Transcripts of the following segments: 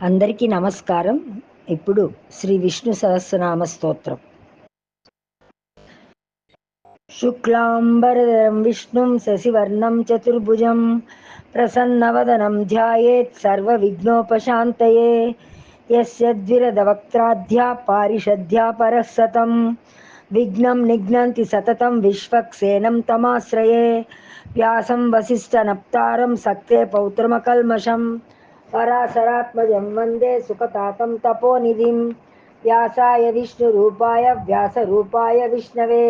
అందరికీ నమస్కారం. ఇప్పుడు శ్రీ విష్ణు సహస్రనామ స్తోత్రం. శుక్లాంబరధరం విష్ణుం శశివర్ణం చతుర్భుజం ప్రసన్నవదనం ధ్యాయేత్ సర్వవిఘ్నోపశాంతయే. యస్య ద్విరదవక్త్రాధ్యా పారిషద్ధ్యా పరస్సతం విఘ్నం నిఘ్నంతి సతతం విశ్వక్సేనం తమాశ్రయే. వ్యాసం వసిష్ఠనప్తారం సక్తే పౌత్రమకల్మషం పరాశరాత్మజం వందే సుఖతాతం తపోనిధిం. వ్యాసాయ విష్ణురూపాయ వ్యాసరూపాయ విష్ణవే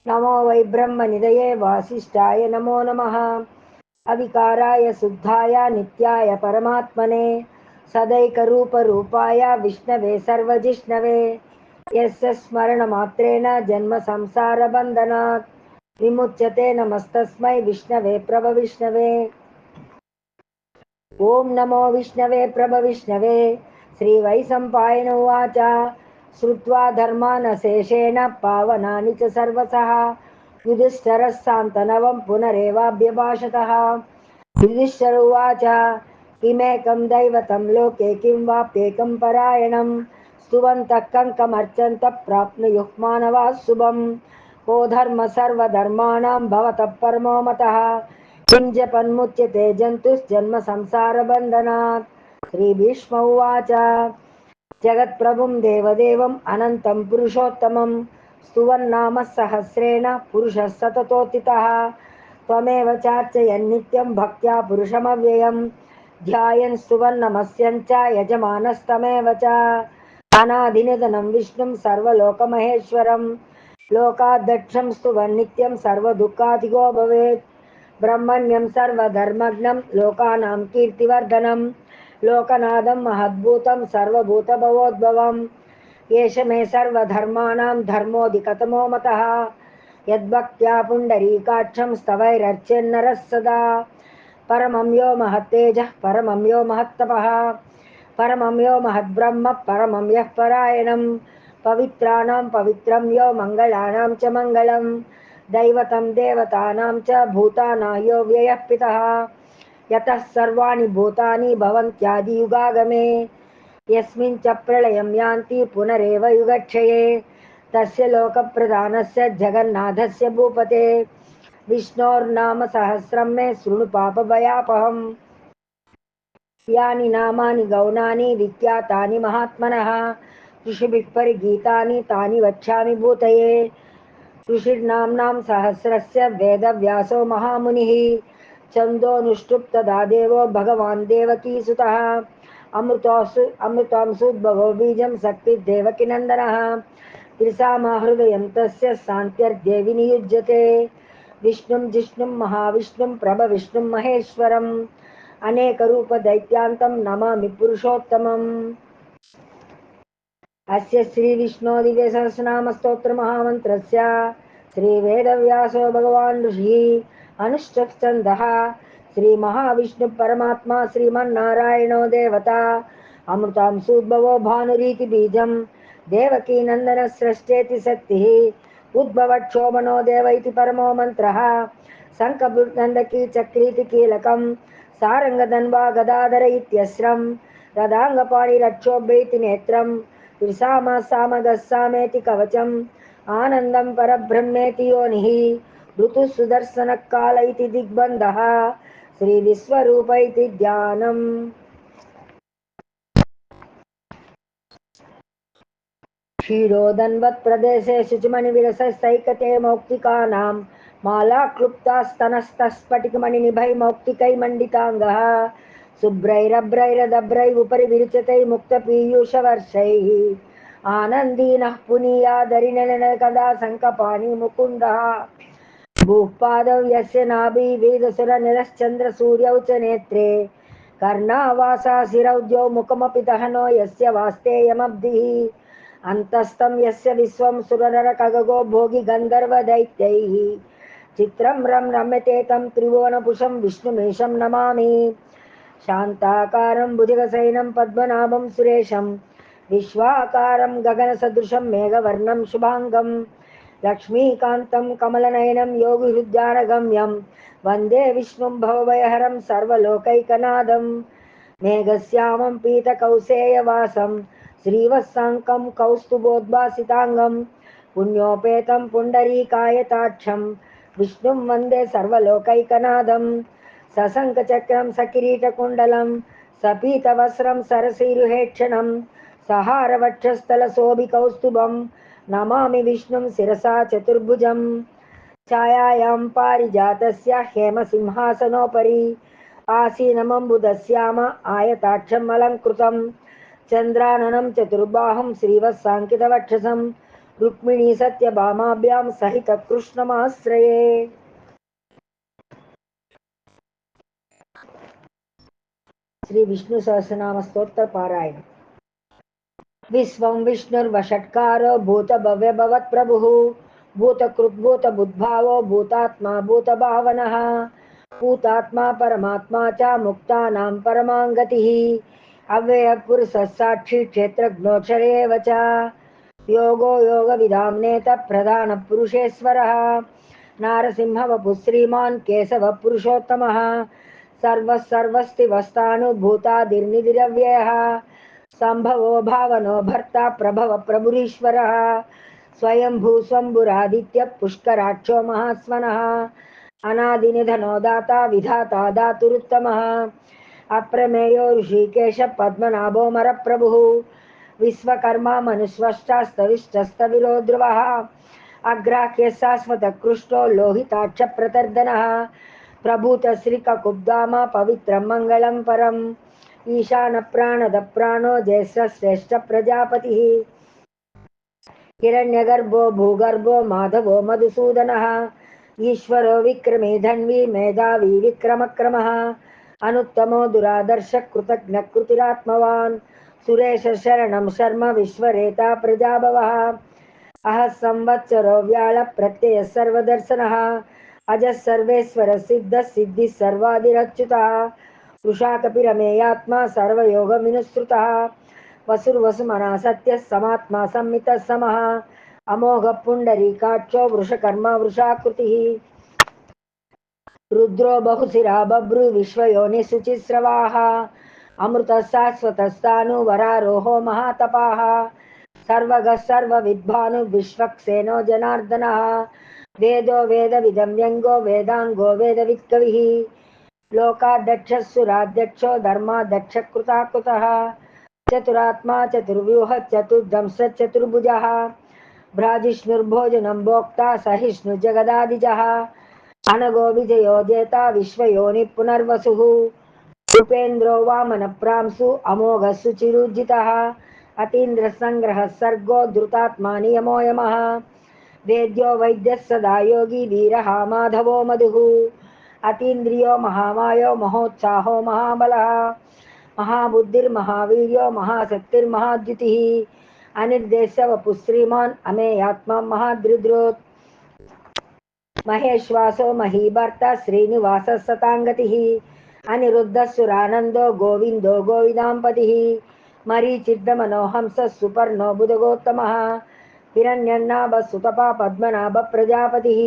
నమో వై బ్రహ్మనిధయే వాసిష్ఠాయ నమో నమః. అవికారాయ శుద్ధాయ నిత్యాయ పరమాత్మనే సదైకరూపరూపాయ విష్ణవే సర్వజిష్ణవే. యస్య స్మరణమాత్రేణ జన్మ సంసార బంధనాత్ విముచ్యతే. నమస్తస్మై విష్ణవే ప్రభవిష్ణవే. ఓం నమో విష్ణవే ప్రభవిష్ణవే. శ్రీవైశంపాయన ఉవాచ శ్రుత్వా ధర్మానశేషేణ పావనాని చ సర్వసః యుధిష్ఠిరः శాంతనవం పునరేవాభ్యభాషతः. యుధిష్ఠిర ఉవాచ కిమేకం దైవతం లోకే కిం వాప్యేకం పరాయణం స్తువంతః కంకమర్చन्तః ప్రాప్నుయుః మానవాः శుభం. కో ధర్మ సర్వధర్మాణాం భవతః పరమో మతః కిం జపన్ముచ్యతే జంతుశ్జన్మ సంసార బంధనాత్. శ్రీ భీష్మ ఉవాచ జగత్ప్రభుం దేవదేవం అనంతం పురుషోత్తమం స్తువన్నామ సహస్రేణ పురుషः సతతోత్థితः. త్వమేవ చార్చయన్నిత్యం భక్త్యా పురుషమవ్యయం ధ్యాయన్ స్తువన్నమస్యం చ యజమానస్తమేవ చ. అనాదినిధనం విష్ణుం సర్వలోకమహేశ్వరం లోకాధ్యక్షం స్తువన్నిత్యం సర్వదుఃఖాతిగో భవేత్. బ్రహ్మణ్యం సర్వధర్మజ్ఞం లోకానాం కీర్తివర్ధనం లోకనాథం మహద్భూతం సర్వభూతభవోద్భవం. ఏష మే సర్వధర్మాణాం ధర్మోధికతమో మతః యద్భక్త్యా పుండరీకాక్షం స్తవైరర్చేన్నరः సదా. పరమం యో మహత్తేజః పరమం యో మహత్తపః పరమం యో మహద్బ్రహ్మ పరమం యః పరాయణం. పవిత్రాణాం పవిత్రం యో మంగళానాం చ మంగళం దైవతం దేవతానాం చ భూతానాం యో వ్యయః పితః. యతః సర్వాణి భూతాని భవంత్యాదియుగాగమే యస్మిన్ చ ప్రళయం యాంతి పునరేవ యుగక్షయే. తస్య లోకప్రధానస్య జగన్నాథస్య భూపతే విష్ణోర్నామ సహస్రం మే శృణు పాపభయాపహం. యాని నామాని గౌణాని విఖ్యాతాని మహాత్మనః ఋషిభిః పరిగీతాని తాని వక్ష్యామి భూతయే. ఋషిర్నామ్నాం సహస్రస్య వేదవ్యాసో మహామునిః ఛందోనుష్టుప్ తదా దేవో భగవాన్ దేవకీసుతः. అమృతాంశుద్భవో బీజం శక్తిర్దేవకీనందనः త్రిసామా హృదయం తస్య శాంత్యర్దే వినియుజ్యతే. విష్ణుం జిష్ణుం మహావిష్ణుం ప్రభవిష్ణుం మహేశ్వరం అనేకరూప దైత్యాంతం నమామి పురుషోత్తమం. అస్య శ్రీ విష్ణో దివ్య సహస్రనామ స్తోత్ర మహామంత్రస్య శ్రీ వేదవ్యాసో భగవాన్ ఋషి అనుష్ఠఛందః. శ్రీ మహావిష్ణు పరమాత్మా శ్రీమన్నారాయణో దేవత అమృతాంశోద్భవో భానురీతి బీజం దేవకీ నందన స్రష్టేతి శక్తి ఉద్భవక్షోభనో దేవ ఇతి పరమో మంత్రః. శంఖబృందకీ చక్రీతి కీలకం సారంగధన్వా గదాధర ఇత్యస్రం రదాంగపాణిరక్షోభ్యైతి నేత్రం త్రిసామ సామగస్సామేతి కవచం ఆనందం పరబ్రహ్మేతి యోనిః ఋతు సుదర్శన కాల ఇతి దిగ్బంధః. శ్రీ విశ్వరూప ఇతి ధ్యానం. క్షీరోదన్వత్ ప్రదేశే శుచిమణి విరసైకతే మౌక్తికానాం మాలాక్లుప్తాస్తనస్తస్ఫటికమణినిభై మౌక్తికై మండితాంగః శుభ్రైరభ్రైరదభ్రై ఉపరి విరుచతై ముక్తపీయూషవర్షైః ఆనందీనః పునీయాదరినయన కదా శంఖపాణి ముకుందః. భూపాదౌ యస్య నాభి వేదసురనిరశ్చంద్ర సూర్యౌ చ నేత్రే కర్ణావాసా శిరౌద్యౌ ముఖమపి దహనో యస్య వాస్తేయమబ్ధిః. అంతస్థం యస్య విశ్వం సురనర ఖగో భోగి గంధర్వ దైత్యైః చిత్రం రమ్యతే తం త్రిభువనపుషం విష్ణుమీశం నమామి. శాంతాకారం భుజగశయనం పద్మనాభం సురేశం విశ్వాకారం గగనసదృశం మేఘవర్ణం శుభాంగం లక్ష్మీకాంతం కమలనయనం యోగిహృద్యానగమ్యం వందే విష్ణుం భవభయహరం సర్వలోకైకనాథం. మేఘశ్యామం పీతకౌసేయవాసం శ్రీవత్సాంకం కౌస్తుభోద్భాసితాంగం పుణ్యోపేతం పుండరీకాయతాక్షం విష్ణుం వందే సర్వలోకైకనాథం సశంఖచక్రం సకిరీటకుండలం సపీతవస్త్రం సరసీరుహేక్షణం సహారవక్షస్థలశోభికౌస్తుభం నమామి విష్ణుం శిరసా చతుర్భుజం ఛాయాయాం పారిజాతస్య హేమసింహాసనోపరి ఆసీనమంబుదశ్యామ ఆయతాక్షం అలంకృతం చంద్రాననం చతుర్బాహుం శ్రీవత్సాంకితవక్షసం రుక్మిణీ సత్యభామాభ్యాం సహిత కృష్ణమాశ్రయే. శ్రీ విష్ణు సహస్రనామ స్తోత్ర పారాయణం. విశ్వం విష్ణుర్వషట్కారో భూత భవ్య భవత్ ప్రభుః భూతకృద్భూత బుద్భావో భూతాత్మా భూతభావనః భూతాత్మా పరమాత్మా చ ముక్తానాం పరమాంగతిః అవ్యయ పురుషः సాక్షి క్షేత్రజ్ఞోక్షరే ఏవ చ యోగో యోగవిదాం నేత ప్రధాన పురుషేశ్వరः నారసింహ వపుః శ్రీమాన్ కేశవ పురుషోత్తమः సర్వః సర్వస్తివస్థానుభూతాదిర్నిధిరవ్యయः సంభవో భావనో భర్త ప్రభవ ప్రభురీశ్వరः స్వయంభూ స్వంభురాదిత్య పుష్కరాక్షో మహాస్వనః అనాదినిధనో దాత విధాత దాతురుత్తమః అప్రమేయో ఋషికేశ పద్మనాభో మరప్రభుః విశ్వకర్మ మనుస్వష్టస్తవిష్టస్తవిరో ధ్రువः అగ్రాహ్య శాశ్వత కృష్టో లోహితాక్ష ప్రతర్దనः ప్రభూత శ్రీకకుబ్ధామ పవిత్రం మంగళం పరం ఈశాన ప్రాణద ప్రాణో జ్యేష్ఠ శ్రేష్ఠ ప్రజాపతిః హిరణ్యగర్భో భూగర్భో మాధవో మధుసూదనः ఈశ్వరో విక్రమే ధన్వీ మేధావి విక్రమక్రమः అనుత్తమో దురాదర్శ కృతజ్ఞ కృతిరాత్మవాన్ సురేశ శరణం శర్మ విశ్వరేత ప్రజాభవః అహ సంవత్సరో వ్యాళ ప్రత్యయ సర్వదర్శనः అజः సర్వేశ్వర సిద్ధ సిద్ధి సర్వాదిరచ్యుతः వృషాకపిరమేయాత్మా సర్వయోగ వినుసృతः వసుర్వసుమనా సత్య సమాత్మా సంమిత సమః అమోఘ పుండరీకాక్షో వృషకర్మ వృషాకృతిః రుద్రో బహుశిరా బభ్రు విశ్వయోని శుచిస్రవాः అమృత శాశ్వతస్థాను వరారోహో మహాతపాः సర్వగః సర్వవిద్వాను విశ్వక్సేనో జనార్దనः వేదో వేదవిదం వ్యంగో వేదాంగో వేదవిత్కవిః లోకాధ్యక్షः సురాధ్యక్షో ధర్మాధ్యక్ష కృతాకృతः చతురాత్మా చతుర్వ్యూహ చతుర్దంశ చతుర్భుజः భ్రాజిష్ణుర్భోజనం భోక్తా సహిష్ణు జగదాదిజः అనగో విజయో జేత విశ్వయోని పునర్వసుః ఉపేంద్రో వామన ప్రాంసు అమోఘ శుచిరుజ్జితः అతీంద్ర సంగ్రహ సర్గో ధృతాత్మా నియమో యమః వేద్యో వైద్యः సదా యోగి వీరః మాధవో మధుః అతీంద్రియో మహామాయో మహోత్సాహో మహాబలः మహాబుద్ధిర్మహావీర్యో మహాశక్తిర్మహాద్యుతిః అనిర్దేశ్య వపుః శ్రీమాన్ అమేయాత్మా మహాద్రుద్రోత్ మహేశ్వాసో మహీభర్త శ్రీనివాస సతాంగతిః అనిరుద్ధ సురానందో గోవిందో గోవిదాంపతిః మరీచిర్దమనోహంస సుపర్ణో బుధగోత్తమః హిరణ్యనాభ సుతపా పద్మనాభ ప్రజాపతిః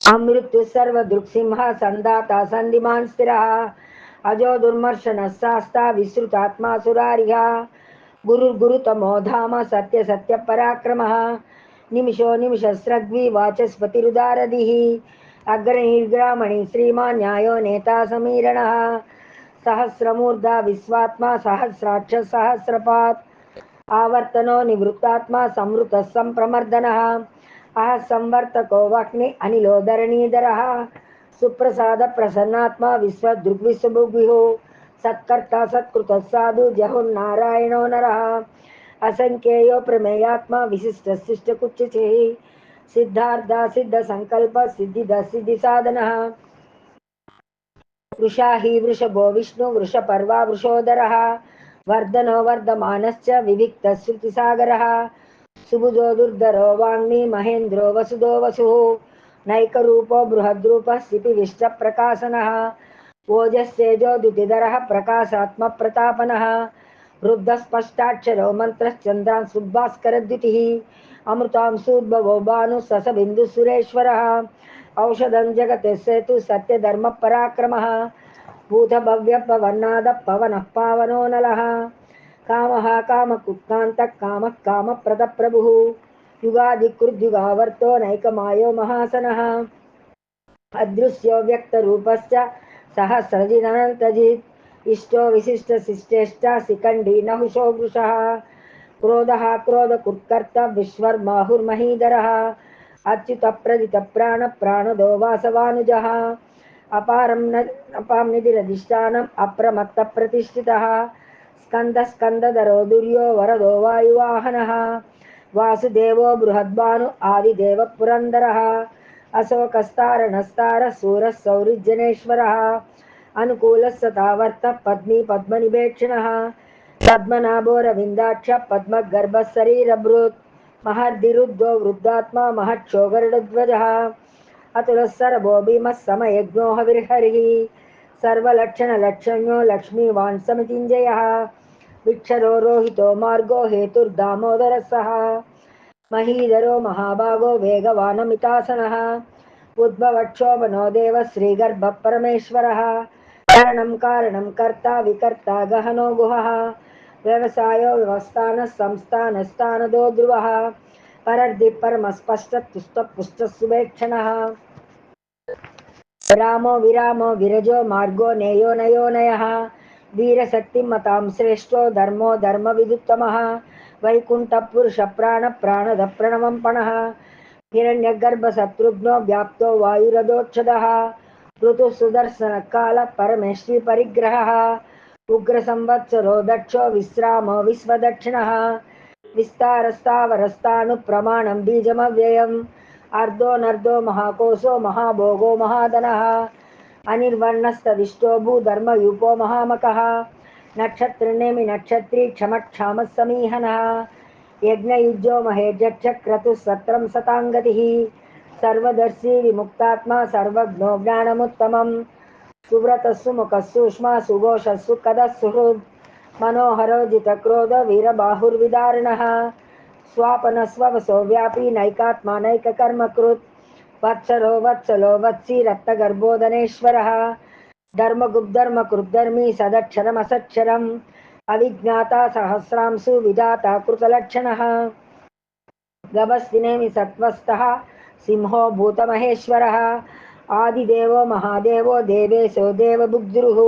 అమృత్యు సర్వదృక్సింహ సందాత సంధిమాన్ స్థిరః అజో దుర్మర్శనః శాస్తా విశ్రుతాత్మా సురారిః గురుర్గురుతమో ధామ సత్య సత్య పరాక్రమః నిమిషో నిమిషస్రగ్వి వాచస్పతిరుదారధిః అగ్రనిర్గ్రామణి శ్రీమాన్ న్యాయో నేతా సమీరణः సహస్రమూర్ధా విశ్వాత్మా సహస్రాక్ష సహస్రపాత్ ఆవర్తనో నివృత్తాత్మా సంవృత సంప్రమర్దనः అహ సంవర్తకో వహ్ని అనిలో ధరణీధరः సుప్రసాద ప్రసన్నాత్మా విశ్వదృగ్విశ్వభుగ్విః సత్కర్త సత్కృత సాధు జహుర్నారాయణో నరः అసంఖ్యేయో ప్రమేయాత్మా విశిష్ట శిష్టకుచ్చితేః సిద్ధార్థ సిద్ధ సంకల్ప సిద్ధిద సిద్ధి సాధనः వృషాహి వృషభో విష్ణు వృషపర్వా వృషోదరः వర్ధనో వర్ధమానశ్చ వివిక్త శృతిసాగరः సుభుజో దుర్ధరో వాంగ్మి మహేంద్రో వసుదో వసుః నైకరూపో బృహద్రూపः శిపివిష్ట ప్రకాశనः ఓజస్సేజో ద్యుతిధరः ప్రకాశాత్మ ప్రతాపనः వృద్ధస్పష్టాక్షరో మంత్రశ్చంద్రాన్ సుభాస్కరద్యుతిః అమృతాంశూద్భవో భాను ససబిందు సురేశ్వరः ఔషధం జగతే సేతు సత్యధర్మ పరాక్రమः भूतभव्यपवन्नादः पवनः पावनो नलः कामः कामकुत्कान्तः कामः कामप्रदप्रभुः युगादिकृद्युगावर्तो नैकमायो महासनः अदृश्यो व्यक्तरूपश्च सहस्रजिदनन्तजित् इष्टो विशिष्टशिष्टेष्टा शिखण्डी नहुषो वृषः क्रोधः क्रोधकुत्कर्ता विश्वर्माहुर्महीधरः अच्युतप्रदितप्राणप्राणदो वासवानुजः अपां निधिरधिष्ठानम् अप्रमत्तप्रतिष्ठितः स्कन्दस्कन्दधरो दुर्यो वरदो वायुवाहनः वासुदेवो बृहद्भानु आदिदेवः पुरन्दरः अशोकस्तारणस्तारः सूरः सौरिज्जनेश्वरः अनुकूलः सतावर्तः पद्मी पद्मनिवेक्षिणः पद्मनाभोरविन्दाक्ष पद्मगर्भः शरीरभृत् महर्दिरुद्धो वृद्धात्मा महक्षो गरुडध्वजः अतुलः सरभो भीमः समयज्ञो हविर्हरिः सर्वलक्षणलक्षण्यो लक्ष्मीवान् समितिञ्जयः विक्षरो रोहितो मार्गो हेतुर्दामोदरः सः महीधरो महाभागो वेगवानमितासनः उद्भवक्षोभनो देव श्रीगर्भः परमेश्वरः कारणं कारणं कर्ता विकर्ता गहनो गुहः व्यवसायो व्यवस्थानः संस्थानस्थानदो ध्रुवः परर्दिः परमस्पष्टतुष्टपुष्टः सुवेक्षणः रामो विरामो विरजो मार्गो नेयो नयो नयः वीरशक्तिमतां श्रेष्ठो धर्मो धर्मविदुत्तमः वैकुण्ठपुरुषप्राणप्राणदप्रणवं पणः हिरण्यगर्भशत्रुघ्नो व्याप्तो वायुरदोक्षदः ऋतुः सुदर्शनकालः परमेश्वरी परिग्रहः उग्रसंवत्सरो दक्षो विश्रामो विश्वदक्षिणः विस्तारस्तावरस्तानुप्रमाणं बीजमव्ययम् अर्धो महाकोशो महाभोगो महाधनः अनिर्वर्णस्तविष्टो भूधर्मयूपो महामकः नक्षत्रनेमि नक्षत्री क्षमक्षामः समीहनः यज्ञयुज्यो महेर्यक्षक्रतुः सत्रं सताङ्गतिः सर्वदर्शी विमुक्तात्मा सर्वज्ञो ज्ञानमुत्तमम् सुव्रतः सुमुखः सूक्ष्मा सुघोषः सुखदः सुहृद् मनोहरो जितक्रोध वीरबाहुर्विदारिणः स्वापनस्ववसो व्यापी नैकात्मा नैककर्मकृत् वत्सरो वत्सलो वत्सी रत्नगर्भोदनेश्वरः धर्मगुब्धर्मकृद्धर्मी सदक्षरमसक्षरम् अविज्ञाता सहस्रांशु विधाता कृतलक्षणः गभस्तिनेमि सत्त्वस्थः सिंहो भूतमहेश्वरः आदिदेवो महादेवो देवेशो देवबुग्धुः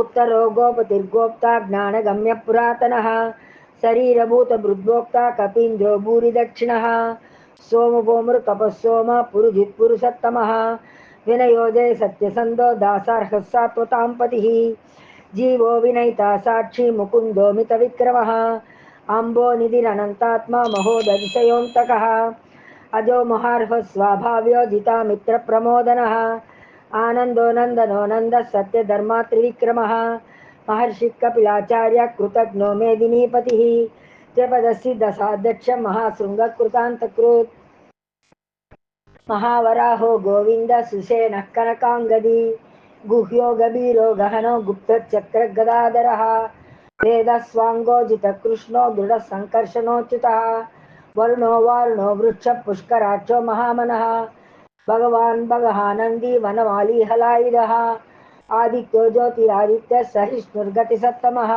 उत्तरो गोपतिर्गोप्ता ज्ञानगम्यः पुरातनः शरीरभूतभृद्भोक्ता कपीन्द्रो भूरिदक्षिणः सोमभौमृतपःसोम पुरुजित्पुरुषोत्तमः विनयोदय सत्यसन्धो दासार्हः सात्वतां पतिः जीवो विनयिता साक्षी मुकुन्दो मितविक्रमः अम्बो निधिरनन्तात्मा महोदधिशयोऽन्तकः अजो महार्हः स्वाभाव्यो जितामित्रप्रमोदनः आनन्दो नन्दनो नन्दः सत्यधर्मात्रिविक्रमः महर्षि कपिलाचार्य कृतज्ञो मेदिनीपतिः त्रिपदसिद्धसाध्यक्ष महाशृङ्गकृतान्तकृत् महावराहो गोविन्द सुषेणः कनकाङ्गदी गुह्यो गभीरो गहनो गुप्तचक्रगदाधरः वेदस्वाङ्गोजितकृष्णो दृढसङ्कर्षणोच्युतः वरुणो वारुणो वृक्षः पुष्कराक्षो महामनः भगवान् भगहानन्दी वनमाली हलायुधः आदित्यो ज्योतिरादित्य सहिष्णुर्गतिसत्तमः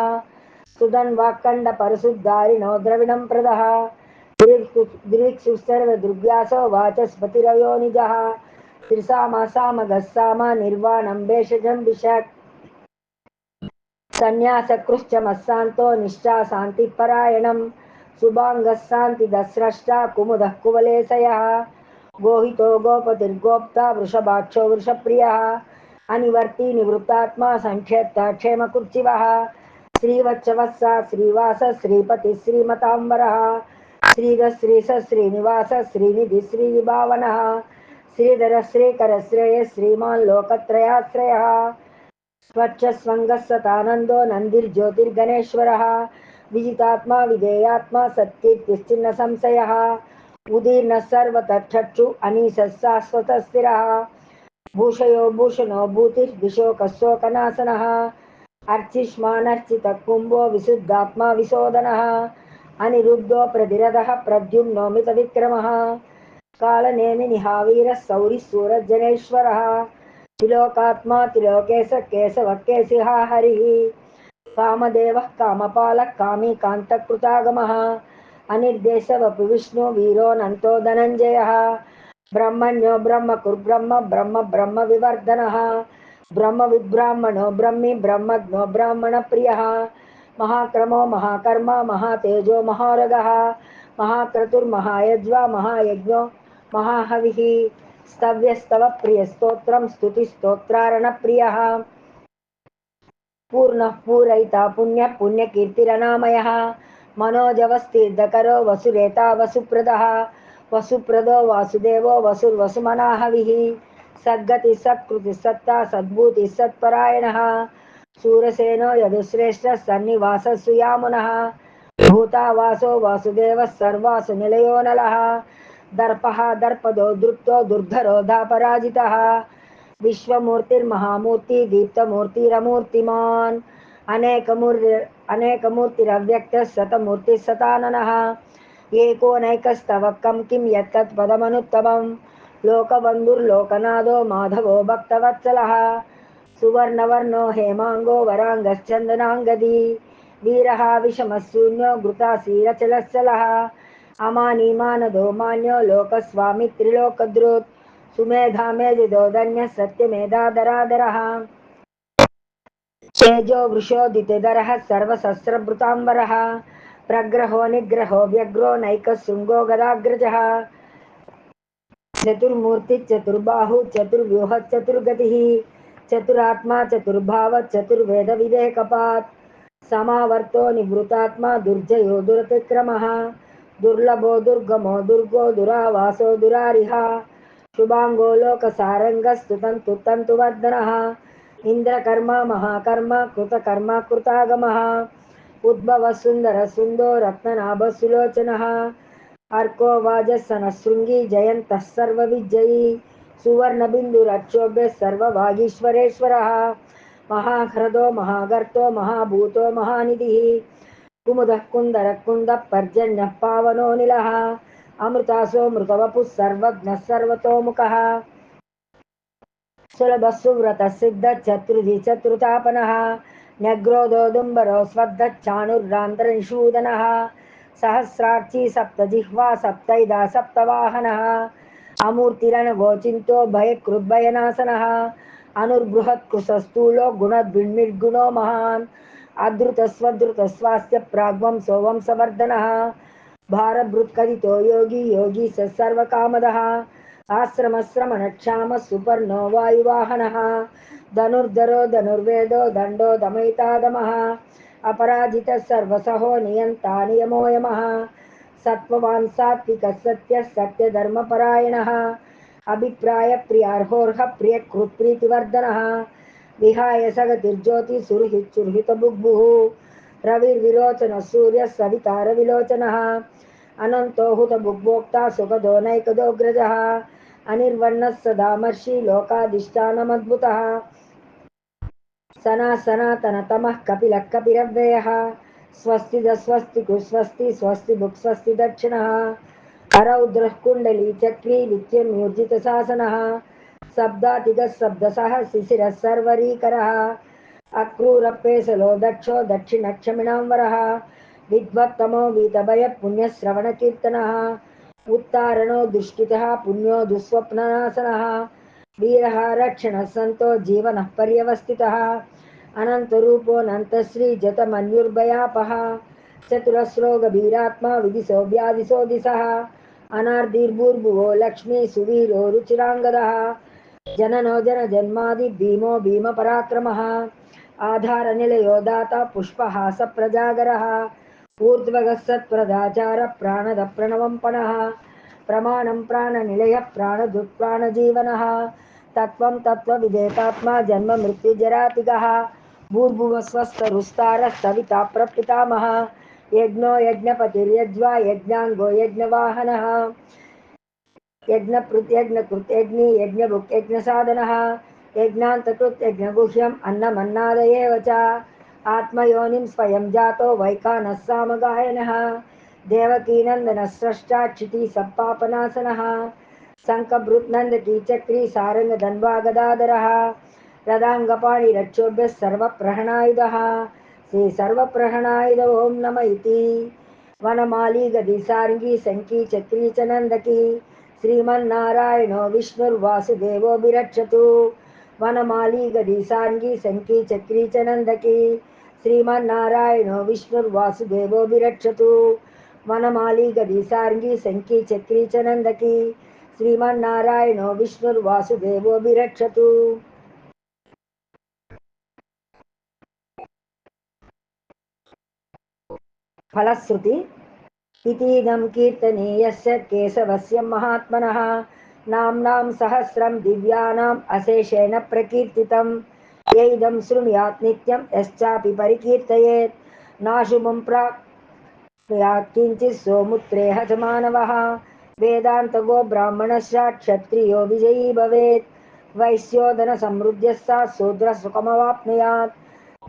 सुधन्वाक्कण्डपरशुद्धारिणो द्रविणं प्रदः दृक्सुसर्वदृग्व्यासो वाचस्पतिरयो निजः त्रिसामसामगस्साम निर्वाणं भेषजं विशक् सन्न्यासकृश्च मत्सान्तो निष्ठा शान्तिपरायणं शुभाङ्गः शान्तिदस्रष्टा कुमुदः कुवलेशयः गोहितो गोपतिर्गोप्ता वृषभाक्षो वृषप्रियः अनिवर्ती निवृत्तात्मा संक्षेप्ता क्षेमकुर्चिवः श्रीवत्सवत्सा श्रीवास श्रीपति श्रीमताम्बरः श्रीधश्रीश श्रीनिवास श्रीनिधि श्रीविभावनः श्रीधर श्रीकर श्रेय श्रीमान् लोकत्रयाश्रयः स्वच्छस्वङ्गः सतानन्दो नन्दिर्ज्योतिर्गणेश्वरः विजितात्मा विधेयात्मा सत्कीर्तिश्चिन्न संशयः उदीर्णः सर्वतक्षु अनीशः शाश्वतः स्थिरः भूषयो भूषणो भूतिर्विशोकशोकनाशनः अर्चिष्मानर्चितः कुम्भो विशुद्धात्मा विशोधनः अनिरुद्धो प्रतिरथः प्रद्युम्नो मितविक्रमः कालनेमिनिहावीरः सौरिः सूरज्जनेश्वरः त्रिलोकात्मा त्रिलोकेश केशवः केशिहा हरिः कामदेवः कामपालः कामी कान्तकृतागमः अनिर्देशवपि विष्णु वीरोऽनन्तो धनञ्जयः ब्रह्मण्यो ब्रह्मकुर्ब्रह्म ब्रह्म ब्रह्म विवर्धनः ब्रह्मविद्ब्राह्मणो ब्रह्मी ब्रह्मज्ञो ब्राह्मणप्रियः महाक्रमो महाकर्मा महातेजो महारगः महाक्रतुर्महायज्वा महायज्ञो महाहविः स्तव्यस्तव प्रियस्तोत्रं स्तुतिस्तोत्रारणप्रियः पूर्णः पूरयिता पुण्यः पुण्यकीर्तिरनामयः मनोजवस्तीर्धकरो वसुरेता वसुप्रदः वसुप्रदो वासुदेवो वसुर्वसुमनाहविः सद्गति सत्कृति सत्ता सद्भूति सत्परायणः शूरसेनो यदुश्रेष्ठः सन्निवासः सुयामुनः भूतावासो वासुदेवः सर्वासु निलयो नलः दर्पः दर्पदो दृप्तो दुर्धरो धापराजितः विश्वमूर्तिर्महामूर्ति दीप्तमूर्तिरमूर्तिमान् अनेकमूर्तिरव्यक्तः शतमूर्तिः शताननः एकोनैकस्तव कं किं यत्तत्पदमनुत्तमं लोकबन्धुर्लोकनाथो माधवो भक्तवत्सलः सुवर्णवर्णो हेमाङ्गो वराङ्गश्चन्दनाङ्गदी वीरः विषमशून्यो घृतासीरचलश्चलः अमानीमानदो मान्यो लोकस्वामी त्रिलोकधृत् सुमेधा मेदिदोदन्यः सत्यमेधाधराधरः तेजो वृषोदितधरः सर्वशस्त्रभृताम्बरः प्रग्रहो निग्रहो व्यग्रो नैकशृङ्गो गदाग्रजः चतुर्मूर्तिश्चतुर्बाहुः चतुर्व्यूहः चतुर्गतिः चतुरात्मा चतुर्भावः चतुर्वेदविवेकपात् समावर्तो निवृतात्मा दुर्जयो दुरतिक्रमः दुर्लभो दुर्गमो दुर्गो दुरावासो दुरारिः शुभांगो लोकसारङ्गस्तुतन्तुवर्धनः इन्द्रकर्मा महाकर्मा कृतकर्मा कृतागमः उद्भवः सुन्दरः सुन्दो रत्ननाभः सुलोचनः अर्को वाजसनः शृङ्गी जयन्तः सर्वविजयी सुवर्णबिन्दुरक्षोभ्यः सर्वभागीश्वरेश्वरः महाह्रदो महागर्तो महाभूतो महानिधिः कुमुदः कुन्दरः कुन्दः पर्जन्यः पावनोऽनिलः अमृतासो मृतवपुः सर्वज्ञः सर्वतोमुखः सुलभः सुव्रतः सिद्धः चतुर्धि चतुर्तापनः न्यग्रोदोदुम्बरो स्वद्धच्चाणुर्रान्तरनिषूदनः सहस्राक्षी सप्तजिह्वा सप्तैदा सप्तवाहनः अमूर्तिरनगोचिन्तो भयकृद्भयनाशनः अनुर्बृहत्कृशस्थूलो गुणद्विर्निर्गुणो महान् अधृतस्वधृतस्वास्य प्राग्वंसो वंशवर्धनः भारभृत्कथितो योगी योगी स सर्वकामदः आश्रमश्रमणक्षामः सुपर्णो वायुवाहनः धनुर्धरो धनुर्वेदो दण्डो दमयितादमः अपराजितः सर्वसहो नियन्ता नियमो यमः सत्त्ववान् सात्विकः सत्यः सत्यधर्मपरायणः अभिप्रायप्रियार्होर्ह प्रियकृत्प्रीतिवर्धनः विहाय सगतिर्ज्योति सुरहितबुग्भुः रविर्विलोचनः सूर्यः सवितारविलोचनः अनन्तो हुतभुग्भोक्ता सुखदो नैकदोऽग्रजः अनिर्वण्णः सदामर्षि लोकाधिष्ठानमद्भुतः सनातनतमः कपिलः कपिरव्ययः स्वस्ति स्वस्ति स्वस्ति दक्षिणः अरौद्रः कुण्डली चक्री नित्यम्यूर्जितशासनः शब्दातिगः शब्दसः शिशिरः सर्वरीकरः अक्रूरपेशलो दक्षो दक्षिणक्षमिणाम्बरः विद्वत्तमो वीतभयः पुण्यश्रवणकीर्तनः उत्तारणो दुष्कृतः पुण्यो दुःस्वप्ननाशनः वीरः रक्षणः सन्तो जीवनः पर्यवस्थितः अनन्तरूपोऽनन्तश्रीजतमन्युर्भयापः चतुरस्रो गभीरात्मा विदिशो व्यादिशो दिशः अनार्दिर्भूर्भुवो लक्ष्मी सुवीरो रुचिराङ्गदः जननो जनजन्मादि भीमो भीमपराक्रमः आधारनिलयो दाता पुष्पहासप्रजागरः ऊर्ध्वगः सत्प्रदाचार प्राणद प्रणवम्पणः प्रमाणं प्राणनिलयः प्राणदुत्प्राणजीवनः तत्त्वं तत्त्वविदेकात्मा जन्ममृत्युजरातिगः भूर्भुवः स्वस्तरुस्तारः सविता प्रपितामहः यज्ञो यज्ञपतिर्यज्वा यज्ञाङ्गो यज्ञवाहनः यज्ञकृत् यज्ञी यज्ञभुक् यज्ञसाधनः यज्ञान्तकृत् यज्ञगुह्यम् अन्नमन्नादयेव च आत्मयोनिं स्वयं जातो वैखानः सामगायनः देवकीनन्दनः स्रष्टा क्षितिः सप्पापनाशनः शङ्खभृत्नन्दकी चक्री सारङ्गधन्वा रदाङ्गपाणि रक्षोभ्यः सर्वप्रहणायुधः श्रीसर्वप्रहणायुध ॐ नम इति। वनमाली गदी सारङ्गी शङ्की चक्री च नन्दकी श्रीमन्नारायणो विष्णुर्वासुदेवोऽभिरक्षतु। वनमाली गदी सारङ्गी शङ्की चक्री च नन्दकी श्रीमन्नारायणो विष्णुर्वासुदेवोऽभिरक्षतु। वनमाली गदी सारङ्गी शङ्की चक्री च नन्दकी श्रीमन्नारायणो विष्णुर्वासुदेवोऽभिरक्षतु। फलश्रुति इतीदं कीर्तनीयस्य केशवस्य महात्मनः नाम्नां सहस्रं दिव्यानाम् अशेषेण प्रकीर्तितं यैदं शृणुयात् नित्यं यश्चापि परिकीर्तयेत् नाशुभं प्राप्नुयात् किञ्चित् सोमुत्रेह च मानवः। वेदान्तगो ब्राह्मणस्य क्षत्रियो विजयी भवेत् वैश्योदन समृद्ध्यः शूद्रसुखमवाप्नुयात्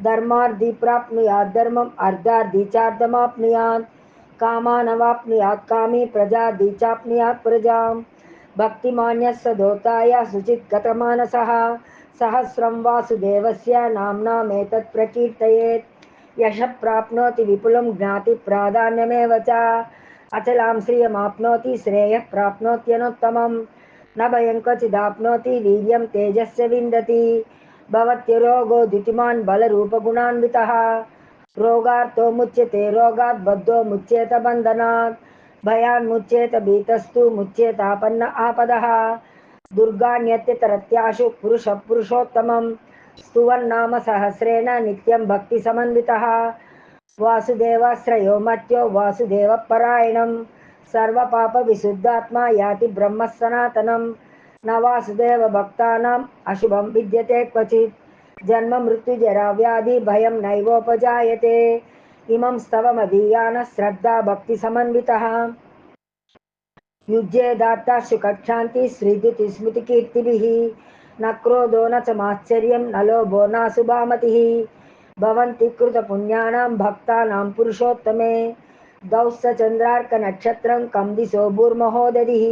धर्मार्धी प्राप्नुयात् धर्मम् अर्धार्धी चार्धमाप्नुयात् कामानवाप्नुयात् कामी प्रजार्धी चाप्नुयात् प्रजां भक्तिमान्यः सदोताय शुचिद्गतमानसः सहस्रं वासुदेवस्य नाम्नामेतत् प्रकीर्तयेत् यशः प्राप्नोति विपुलं ज्ञातिप्राधान्यमेव च अचलां श्रियमाप्नोति श्रेयः प्राप्नोत्यनुत्तमं न भयं क्वचिदाप्नोति वीर्यं तेजस्य विन्दति भवत्यरोगो द्युतिमान् बलरूपगुणान्वितः रोगार्थो मुच्यते रोगात् बद्धो मुच्येत बन्धनात् भयान्मुच्येत भीतस्तु मुच्येतापन्न आपदः दुर्गाण्यत्यतरत्याशु पुरुषः पुरुषोत्तमं स्तुवन्नाम सहस्रेण नित्यं भक्तिसमन्वितः वासुदेवाश्रयो मत्यो वासुदेवपरायणं सर्वपापविशुद्धात्मा याति ब्रह्म सनातनं न वासुदेवभक्तानाम् अशुभं विद्यते क्वचित् जन्म मृत्युजरा व्याधि भयं नैवोपजायते इमं स्तवमदीयानः श्रद्धा भक्तिसमन्वितः युज्येदात्ता सुखक्षान्ति श्रीदितिस्मृतिकीर्तिभिः न क्रोधो न च माश्चर्यं न लोभो नाशुभामतिः भवन्ति कृतपुण्यानां भक्तानां पुरुषोत्तमे दौश्च चन्द्रार्कनक्षत्रं कं दिशो भूर्महोदधिः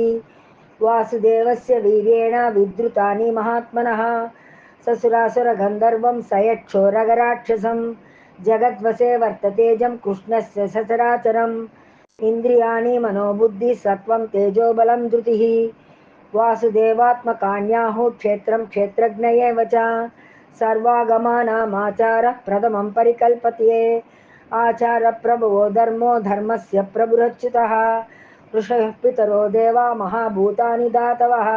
वासुदेवस्य वीर्येण विद्रुतानि महात्मनः ससुरासुरगन्धर्वं सयक्षोरगराक्षसं जगद्वसे वर्ततेजं कृष्णस्य सचराचरम् इन्द्रियाणि मनोबुद्धि सत्वं तेजोबलं धृतिः वासुदेवात्मकान्याहुः क्षेत्रं क्षेत्रज्ञ एव च सर्वागमानामाचारः प्रथमं परिकल्पते आचारप्रभवो धर्मो धर्मस्य प्रभुरच्युतः ऋषयः पितरो देवा महाभूतानि धातवः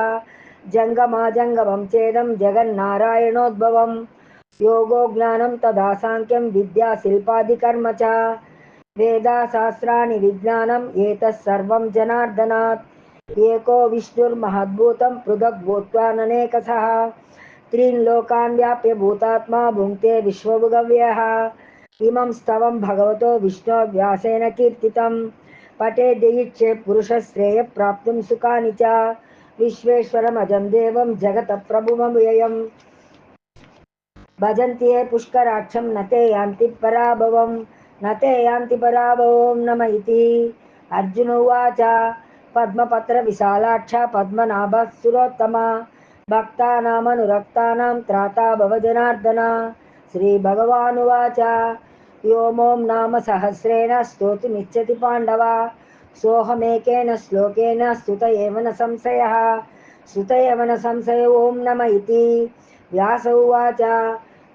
जङ्गमाजङ्गमं चेदं जगन्नारायणोद्भवं योगो ज्ञानं तदा साङ्ख्यं विद्या शिल्पादिकर्म च वेदाशास्त्राणि विज्ञानम् एतत् सर्वं जनार्दनात् एको विष्णुर्महद्भूतं पृथग् भूत्वाननेकशः त्रीन् लोकान् व्याप्य भूतात्मा भुङ्क्ते विश्वभुगव्यः इमं स्तवं भगवतो विष्णोर्व्यासेन कीर्तितं पठेद्यैच्छे पुरुषश्रेयः प्राप्तुं सुखानि च विश्वेश्वरमजं देवं जगतः प्रभुमव्ययम् भजन्ति ये पुष्कराक्षं न ते यान्ति पराभवं न ते यान्ति पराभवं नम इति। अर्जुन उवाच पद्मपत्रविशालाक्ष पद्मनाभः सुरोत्तमा भक्तानामनुरक्तानां त्राता भव जनार्दन। श्रीभगवानुवाच यो मों नाम सहस्रेण स्तोतुमिच्छति पाण्डव सोऽहमेकेन श्लोकेन स्तुत एव न संशयः श्रुत एव न संशय ॐ नम इति। व्यास उवाच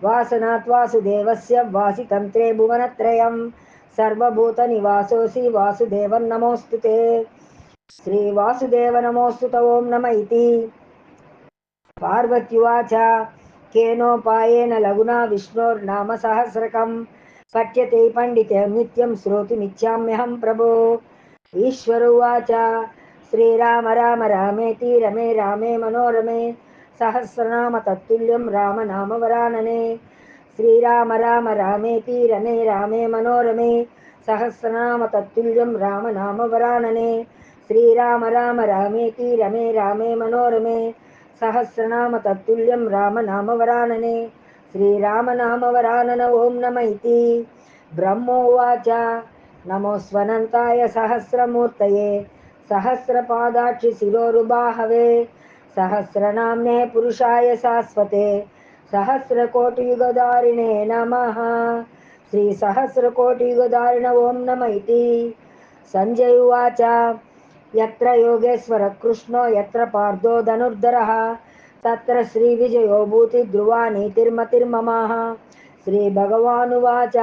वासनात् वासुदेवस्य वासितन्त्रे भुवनत्रयं सर्वभूतनिवासोऽसि वासुदेवं नमोऽस्तु ते। श्रीवासुदेव नमोऽस्तु ॐ नम इति। पार्वत्युवाच केनोपायेन लघुना विष्णोर्नाम सहस्रकं पठ्यते पण्डिते नित्यं श्रोतुमिच्छाम्यहं प्रभो। ईश्वर उवाच श्रीराम राम रामेति रमे रामे मनोरमे सहस्रनाम तत्तुल्यं राम नाम वरानने। श्रीराम राम रामेति रमे रामे मनोरमे सहस्रनाम तत्तुल्यं राम नाम वरानने। श्रीराम राम रामेति रमे रामे मनोरमे सहस्रनाम तत्तुल्यं राम नाम वरानने। श्रीराम नाम वरानन ॐ नम इति। ब्रह्मोवाच नमोऽस्वनन्ताय सहस्रमूर्तये सहस्रपादाक्षि शिरोरुबाहवे सहस्रनाम्ने पुरुषाय शाश्वते सहस्रकोटियुगधारिणे नमः। श्रीसहस्रकोटियुगधारिण ॐ नमः इति। सञ्जय उवाच यत्र योगेश्वरः कृष्णो यत्र पार्थो धनुर्धरः तत्र श्रीविजयो भूतिध्रुवा नीतिर्मतिर्ममः। श्रीभगवानुवाच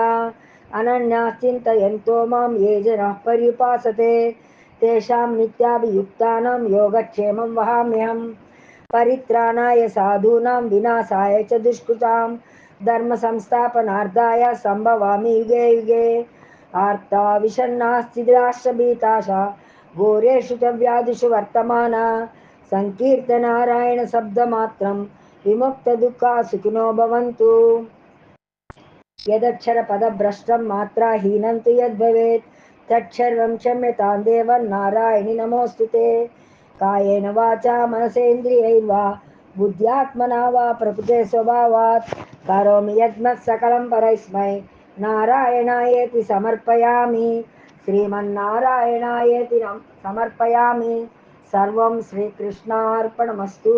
अनन्याश्चिन्तयन्तो मां ये जनाः पर्युपासते तेषां नित्याभियुक्तानां योगक्षेमं वहाम्यहम्। परित्राणाय साधूनां विनाशाय च दुष्कृतां धर्मसंस्थापनार्थाय सम्भवामि युगे युगे। आर्ता विषण्णाश्चिद्राश्रभीताशा घोरेषु च व्याधिषु वर्तमाना सङ्कीर्तनारायणशब्दमात्रं विमुक्तदुःखा सुखिनो भवन्तु। यदक्षरपदभ्रष्टं मात्राहीनं तु यद्भवेत् तत्सर्वं क्षम्यतां देवं नारायणि नमोऽस्तु ते। कायेन वाचा मनसेन्द्रियैर्वा बुद्ध्यात्मना वा प्रकृते स्वभावात् करोमि यद्मत् सकलं परस्मै नारायणायेति समर्पयामि। श्रीमन्नारायणायेति समर्पयामि। सर्वं श्रीकृष्णार्पणमस्तु।